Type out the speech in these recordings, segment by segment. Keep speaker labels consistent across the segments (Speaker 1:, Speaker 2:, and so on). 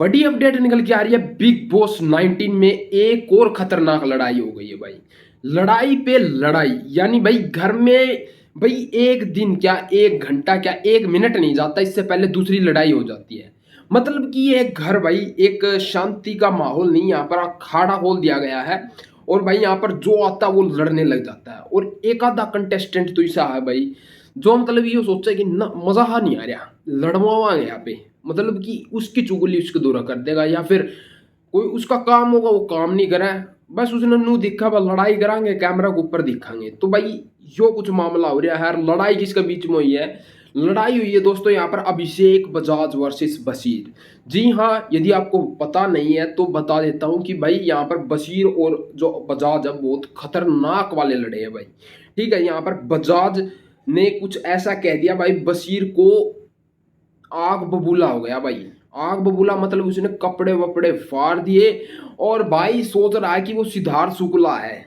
Speaker 1: बड़ी अपडेट निकल के आ रही है। बिग बॉस 19 में एक और खतरनाक लड़ाई हो गई है भाई। लड़ाई पे लड़ाई, यानी भाई घर में भाई एक दिन क्या, एक घंटा क्या, एक मिनट नहीं जाता इससे पहले दूसरी लड़ाई हो जाती है। मतलब कि ये घर भाई एक शांति का माहौल नहीं, यहाँ पर अखाड़ा खोल दिया गया है। और भाई यहाँ पर जो आता है वो लड़ने लग जाता है। और एक आधा कंटेस्टेंट तो ऐसा है भाई जो मतलब ये सोचा कि ना मजा हा नहीं आ रहा, लड़वावा यहाँ पे। मतलब कि उसकी चुगली उसको दूर कर देगा, या फिर कोई उसका काम होगा वो काम नहीं करा है, बस उसने नू दिखा बस लड़ाई करांगे कैमरा के ऊपर दिखाएंगे। तो भाई यो कुछ मामला हो रहा है। लड़ाई किसके बीच में हुई है? लड़ाई हुई है दोस्तों यहाँ पर अभिषेक बजाज वर्सेस बशीर। जी हाँ, यदि आपको पता नहीं है तो बता देता हूँ कि भाई यहाँ पर बशीर और जो बजाज है बहुत खतरनाक वाले लड़े हैं भाई। ठीक है, यहाँ पर बजाज ने कुछ ऐसा कह दिया भाई, बशीर को आग बबूला हो गया भाई। आग बबूला मतलब उसने कपड़े वपड़े फाड़ दिए। और भाई सोच रहा है कि वो सिद्धार्थ शुक्ला है,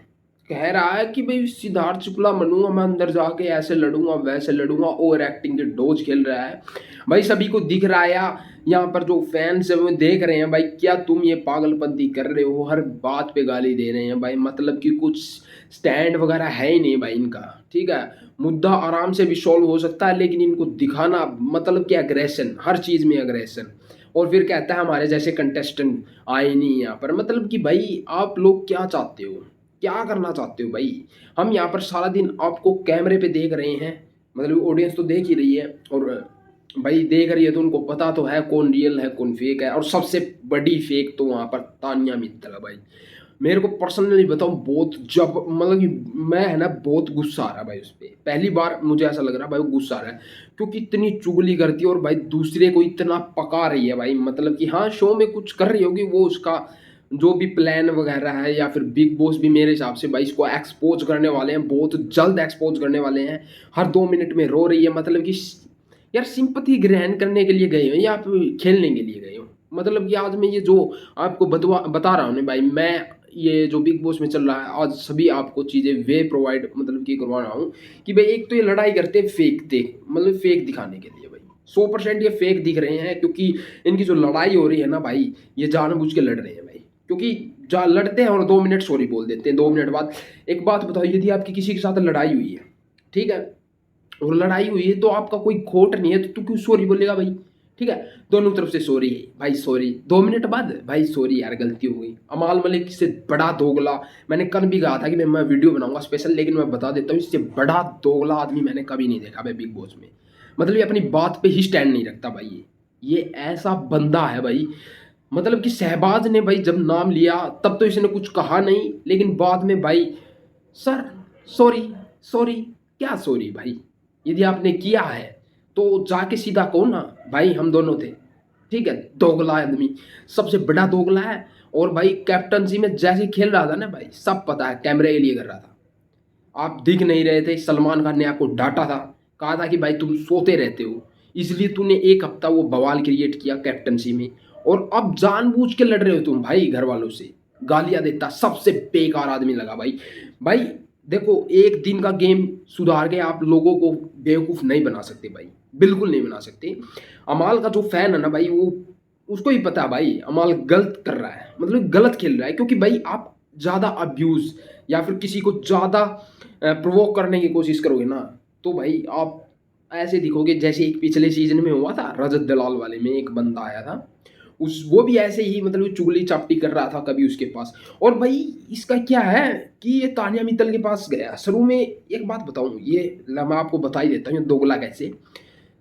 Speaker 1: कह रहा है कि भाई सिद्धार्थ शुक्ला बनूंगा मैं, अंदर जाके ऐसे लड़ूंगा वैसे लड़ूंगा। ओवर एक्टिंग के डोज खेल रहा है भाई, सभी को दिख रहा है। यहाँ पर जो फैंस है वो देख रहे हैं भाई, क्या तुम ये पागलपंती कर रहे हो, हर बात पे गाली दे रहे हैं भाई। मतलब कि कुछ स्टैंड वगैरह है ही नहीं भाई इनका। ठीक है, मुद्दा आराम से भी सॉल्व हो सकता है, लेकिन इनको दिखाना मतलब कि अग्रेशन, हर चीज में अग्रेशन। और फिर कहता है हमारे जैसे कंटेस्टेंट आए नहीं यहाँ पर। मतलब कि भाई आप लोग क्या चाहते हो, क्या करना चाहते हो भाई? हम यहाँ पर सारा दिन आपको कैमरे पे देख रहे हैं, मतलब ऑडियंस तो देख ही रही है। और भाई देख रही है तो उनको पता तो है कौन रियल है कौन फेक है। और सबसे बड़ी फेक तो वहाँ पर तानिया मित्तल है भाई। मेरे को पर्सनली बताऊं, बहुत जब मतलब कि मैं है ना बहुत गुस्सा आ रहा है भाई उस पर। पहली बार मुझे ऐसा लग रहा है भाई वो गुस्सा आ रहा है, क्योंकि इतनी चुगली करती है और भाई दूसरे को इतना पका रही है भाई। मतलब कि हाँ शो में कुछ कर रही होगी वो, उसका जो भी प्लान वगैरह है, या फिर बिग बॉस भी मेरे हिसाब से भाई इसको एक्सपोज करने वाले हैं, बहुत जल्द एक्सपोज करने वाले हैं। हर 2 मिनट में रो रही है। मतलब कि यार सिंपथी ग्रहण करने के लिए गए हो या आप खेलने के लिए गए हो? मतलब कि आज मैं ये जो आपको बता रहा हूँ ना भाई, मैं ये जो बिग बॉस में चल रहा है आज सभी आपको चीज़ें वे प्रोवाइड मतलब कि करवा रहा हूँ। कि भाई एक तो ये लड़ाई करते हैं फेक देख, मतलब फेक दिखाने के लिए भाई। 100% ये फेक दिख रहे हैं, क्योंकि इनकी जो लड़ाई हो रही है ना भाई, ये जानबूझ के लड़ रहे हैं भाई। क्योंकि जा लड़ते हैं और 2 मिनट सॉरी बोल देते हैं, 2 मिनट बाद। एक बात बताओ, यदि आपकी किसी के साथ लड़ाई हुई है, ठीक है, और लड़ाई हुई है तो आपका कोई खोट नहीं है तो तू क्यों सॉरी बोलेगा भाई? ठीक है, दोनों तरफ से सॉरी भाई, सॉरी 2 मिनट बाद भाई सॉरी यार गलती हो गई। अमाल मलिक से बड़ा दोगला, मैंने कल भी कहा था कि मैं वीडियो बनाऊंगा स्पेशल, लेकिन मैं बता देता हूँ इससे बड़ा दोगला आदमी मैंने कभी नहीं देखा भाई बिग बॉस में। मतलब ये अपनी बात पे ही स्टैंड नहीं रखता भाई। ये ऐसा बंदा है भाई। मतलब कि शहबाज ने भाई जब नाम लिया तब तो इसने कुछ कहा नहीं, लेकिन बाद में भाई सर सॉरी, सॉरी क्या सॉरी भाई? यदि आपने किया है तो जाके सीधा कहो ना भाई हम दोनों थे। ठीक है, दोगला आदमी, सबसे बड़ा दोगला है। और भाई कैप्टनसी में जैसे खेल रहा था ना भाई, सब पता है कैमरे के लिए कर रहा था। आप दिख नहीं रहे थे, सलमान खान ने आपको डांटा था, कहा था कि भाई तुम सोते रहते हो, इसलिए तूने एक हफ्ता वो बवाल क्रिएट किया कैप्टनसी में। और अब जानबूझ के लड़ रहे हो तुम भाई घर वालों से, गालियां देता, सबसे बेकार आदमी लगा भाई। भाई देखो, एक दिन का गेम सुधार के आप लोगों को बेवकूफ़ नहीं बना सकते भाई, बिल्कुल नहीं बना सकते। अमाल का जो फैन है ना भाई, वो उसको ही पता है भाई अमाल गलत कर रहा है, मतलब गलत खेल रहा है। क्योंकि भाई आप ज़्यादा अब्यूज़ या फिर किसी को ज़्यादा प्रोवोक करने की कोशिश करोगे ना, तो भाई आप ऐसे दिखोगे जैसे एक पिछले सीजन में हुआ था रजत दलाल वाले में, एक बंदा आया था उस, वो भी ऐसे ही मतलब चुगली चापटी कर रहा था कभी उसके पास। और भाई इसका क्या है कि ये तानिया मित्तल के पास गया शुरू में। एक बात बताऊं, ये मैं आपको बता ही देता हूँ ये दोगला कैसे।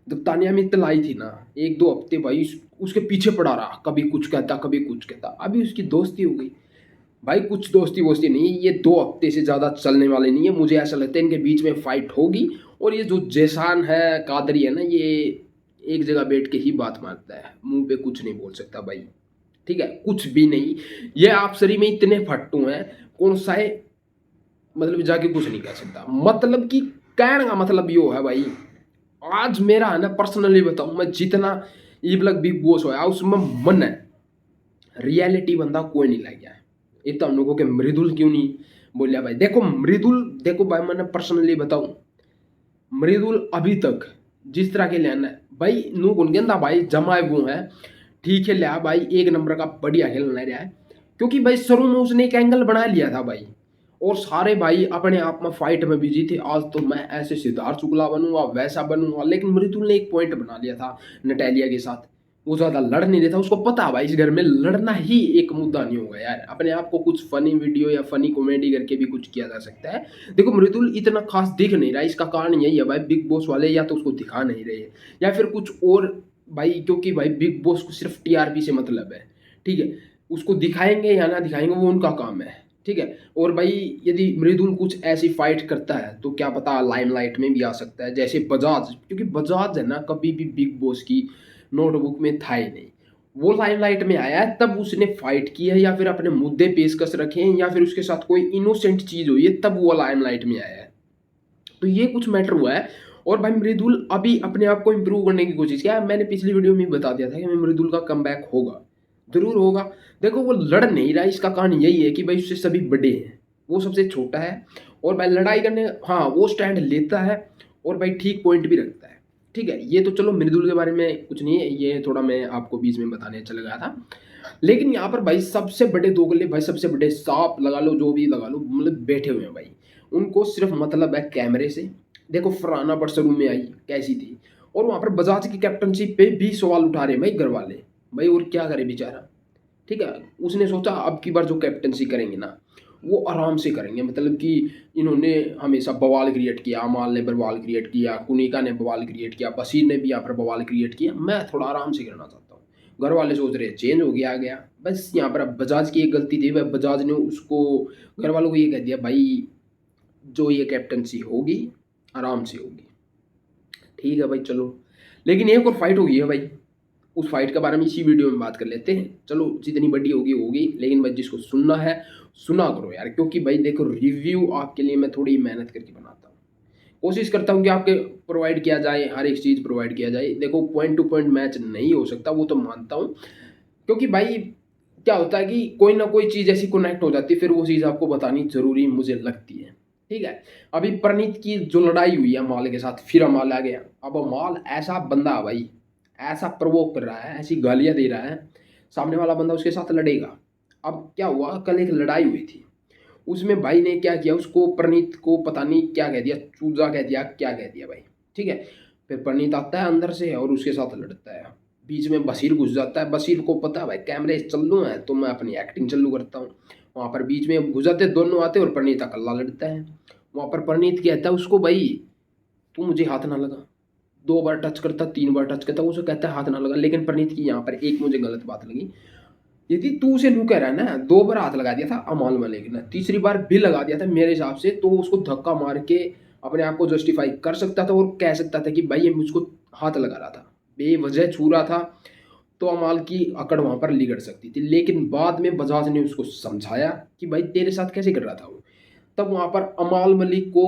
Speaker 1: जब तानिया मित्तल आई थी ना, 1-2 हफ्ते भाई उसके पीछे पड़ा रहा, कभी कुछ कहता कभी कुछ कहता। अभी उसकी दोस्ती हो गई भाई, कुछ दोस्ती वोस्ती नहीं है, ये 2 हफ्ते से ज़्यादा चलने वाले नहीं है। मुझे ऐसा लगता है इनके बीच में फाइट होगी। और ये जो जैसान है कादरी है ना, ये एक जगह बैठ के ही बात मारता है, मुंह पे कुछ नहीं बोल सकता भाई। ठीक है, कुछ भी नहीं। ये आप शरीर में इतने फट्टू हैं, कौन सा है मतलब जाके कुछ नहीं कह सकता। मतलब कि कहने का मतलब यो है भाई, आज मेरा है ना पर्सनली बताऊं, मैं जितना इबलक बिग बॉस होया उसमें मन है, रियलिटी बंदा कोई नहीं लग गया है। इतना हम लोगों के मृदुल क्यों नहीं बोलिया भाई? देखो मृदुल, देखो भाई मैंने पर्सनली बताऊं, मृदुल अभी तक जिस तरह के लेना है भाई, नू गुन गेंदा भाई जमाए वो हैं। ठीक है लिया भाई, एक नंबर का बढ़िया खेल नहीं रहा है, क्योंकि भाई शुरू में उसने एक एंगल बना लिया था भाई, और सारे भाई अपने आप में फाइट में बिजी थे। आज तो मैं ऐसे सिद्धार्थ शुक्ला बनूंगा, वैसा बनूंगा, लेकिन मृदुल ने एक पॉइंट बना लिया था नटालिया के साथ। वो ज्यादा लड़ नहीं रहा था, उसको पता भाई इस घर में लड़ना ही एक मुद्दा नहीं होगा यार, अपने आप को कुछ फनी वीडियो या फनी कॉमेडी करके भी कुछ किया जा सकता है। देखो मृदुल इतना खास दिख नहीं रहा, इसका कारण यही है भाई, बिग बॉस वाले या तो उसको दिखा नहीं रहे या फिर कुछ और भाई, क्योंकि भाई बिग बॉस को सिर्फ टीआरपी से मतलब है, ठीक है। उसको दिखाएंगे या ना दिखाएंगे वो उनका काम है, ठीक है। और भाई यदि मृदुल कुछ ऐसी फाइट करता है तो क्या पता लाइमलाइट में भी आ सकता है, जैसे बजाज, क्योंकि बजाज है ना कभी भी बिग बॉस की नोटबुक में था ही नहीं। वो लाइमलाइट में आया है तब उसने फाइट की है, या फिर अपने मुद्दे पेशकश रखे हैं, या फिर उसके साथ कोई इनोसेंट चीज हुई है तब वो लाइमलाइट में आया है। तो ये कुछ मैटर हुआ है। और भाई मृदुल अभी अपने आप को इम्प्रूव करने की कोशिश किया। मैंने पिछली वीडियो में बता दिया था कि मृदुल का कमबैक होगा, जरूर होगा। देखो वो लड़ नहीं रहा, इसका कारण यही है कि भाई उससे सभी बड़े हैं, वो सबसे छोटा है, और भाई लड़ाई करने, हाँ वो स्टैंड लेता है, और भाई ठीक पॉइंट भी रखता है, ठीक है। ये तो चलो मृदुल के बारे में कुछ नहीं है, ये थोड़ा मैं आपको बीच में बताने चला गया था। लेकिन यहाँ पर भाई सबसे बड़े दोगले, भाई सबसे बड़े सांप लगा लो, जो भी लगा लो, मतलब बैठे हुए हैं भाई। उनको सिर्फ मतलब है कैमरे से। देखो फरहाना बरसरू में आई कैसी थी, और वहां पर बजाज की कैप्टनसी पे भी सवाल उठा रहे हैं भाई घर वाले, भाई और क्या करे बेचारा, ठीक है। उसने सोचा अब की बार जो कैप्टनसी करेंगे ना वो आराम से करेंगे, मतलब कि इन्होंने हमेशा बवाल क्रिएट किया, अमाल ने बवाल क्रिएट किया, कुनिका ने बवाल क्रिएट किया, बशीर ने भी यहाँ पर बवाल क्रिएट किया, मैं थोड़ा आराम से करना चाहता हूँ। घर वाले सोच रहे चेंज हो गया आ गया, बस यहाँ पर अब बजाज की एक गलती थी, वह बजाज ने उसको, घर वालों को ये कह दिया भाई जो ये कैप्टनसी होगी आराम से होगी, ठीक है भाई चलो। लेकिन एक और फाइट होगी है भाई, उस फाइट के बारे में इसी वीडियो में बात कर लेते हैं। चलो जितनी बड़ी होगी होगी, लेकिन भाई जिसको सुनना है सुना करो यार, क्योंकि भाई देखो रिव्यू आपके लिए मैं थोड़ी मेहनत करके बनाता हूँ, कोशिश करता हूँ कि आपके प्रोवाइड किया जाए, हर एक चीज़ प्रोवाइड किया जाए। देखो पॉइंट टू पॉइंट मैच नहीं हो सकता, वो तो मानता हूँ, क्योंकि भाई क्या होता है कि कोई ना कोई चीज़ ऐसी कनेक्ट हो जाती है, फिर वो चीज़ आपको बतानी जरूरी मुझे लगती है, ठीक है। अभी प्रणीत की जो लड़ाई हुई है अमाल के साथ, फिर अमाल आ गया। अब अमाल ऐसा बंदा है भाई, ऐसा प्रवोक कर रहा है, ऐसी गालियां दे रहा है, सामने वाला बंदा उसके साथ लड़ेगा। अब क्या हुआ, कल एक लड़ाई हुई थी, उसमें भाई ने क्या किया, उसको प्रणीत को पता नहीं क्या कह दिया, चूजा कह दिया, क्या कह दिया भाई, ठीक है। फिर प्रणीत आता है अंदर से और उसके साथ लड़ता है, बीच में बशीर घुस जाता है। बशीर को पता है भाई कैमरे चल्लू है तो मैं अपनी एक्टिंग चालू करता हूँ। वहाँ पर बीच में घुस जाते, दोनों आते और प्रणीत अकेला लड़ता है। वहाँ पर प्रणीत कहता है उसको भाई तू मुझे हाथ ना लगा, 2 बार टच करता, 3 बार टच करता, उसे कहता है हाथ ना लगा। लेकिन प्रणीत की यहाँ पर एक मुझे गलत बात लगी, यदि तू उसे नू कह रहा है ना, 2 बार हाथ लगा दिया था अमाल मलिक ने, तीसरी बार भी लगा दिया था मेरे हिसाब से, तो उसको धक्का मार के अपने आप को जस्टिफाई कर सकता था और कह सकता था कि भाई ये मुझको हाथ लगा रहा था, बेवजह छू रहा था, तो अमाल की अकड़ वहां पर लिगड़ सकती थी। लेकिन बाद में बजाज ने उसको समझाया कि भाई तेरे साथ कैसे कर रहा था वो, तब वहां पर अमाल मलिक को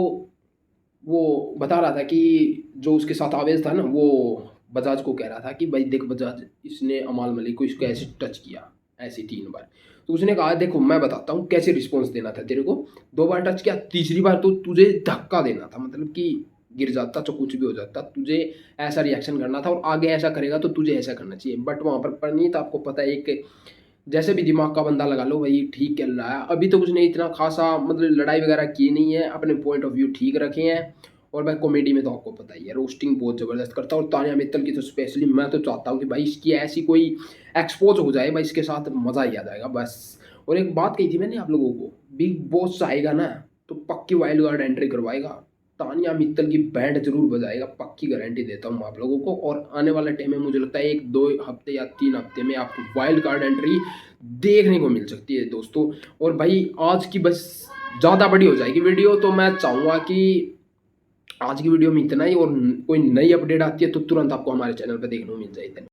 Speaker 1: वो बता रहा था कि जो उसके साथ आवेश था ना, वो बजाज को कह रहा था कि भाई देख बजाज, इसने अमाल मलिक को इसको ऐसे टच किया, ऐसे 3 बार। तो उसने कहा देखो मैं बताता हूँ कैसे रिस्पॉन्स देना था तेरे को, 2 बार टच किया, तीसरी बार तो तुझे धक्का देना था, मतलब कि गिर जाता तो कुछ भी हो जाता, तुझे ऐसा रिएक्शन करना था, और आगे ऐसा करेगा तो तुझे ऐसा करना चाहिए। बट वहाँ पर परनीत आपको पता है एक जैसे भी दिमाग का बंदा लगा लो भाई, ठीक चल रहा है अभी तो उसने इतना खासा मतलब लड़ाई वगैरह की नहीं है, अपने पॉइंट ऑफ व्यू ठीक रखे हैं। और भाई कॉमेडी में तो आपको पता ही है रोस्टिंग बहुत ज़बरदस्त करता है, और तानिया मित्तल की तो स्पेशली मैं तो चाहता हूँ कि भाई इसकी ऐसी कोई एक्सपोज हो जाए भाई, इसके साथ मज़ा ही आ जाएगा बस। और एक बात कही थी मैंने आप लोगों को, बिग बॉस आएगा ना तो पक्की वाइल्ड कार्ड एंट्री करवाएगा, तानिया मित्तल की बैंड जरूर बजाएगा, पक्की गारंटी देता हूँ आप लोगों को। और आने वाले टाइम में मुझे लगता है 1-2 हफ्ते या 3 हफ्ते में आपको वाइल्ड कार्ड एंट्री देखने को मिल सकती है दोस्तों। और भाई आज की बस ज़्यादा बड़ी हो जाएगी वीडियो, तो मैं चाहूँगा कि आज की वीडियो में इतना ही, और कोई नई अपडेट आती है तो तुरंत आपको हमारे चैनल पर देखने को मिल जाएगी।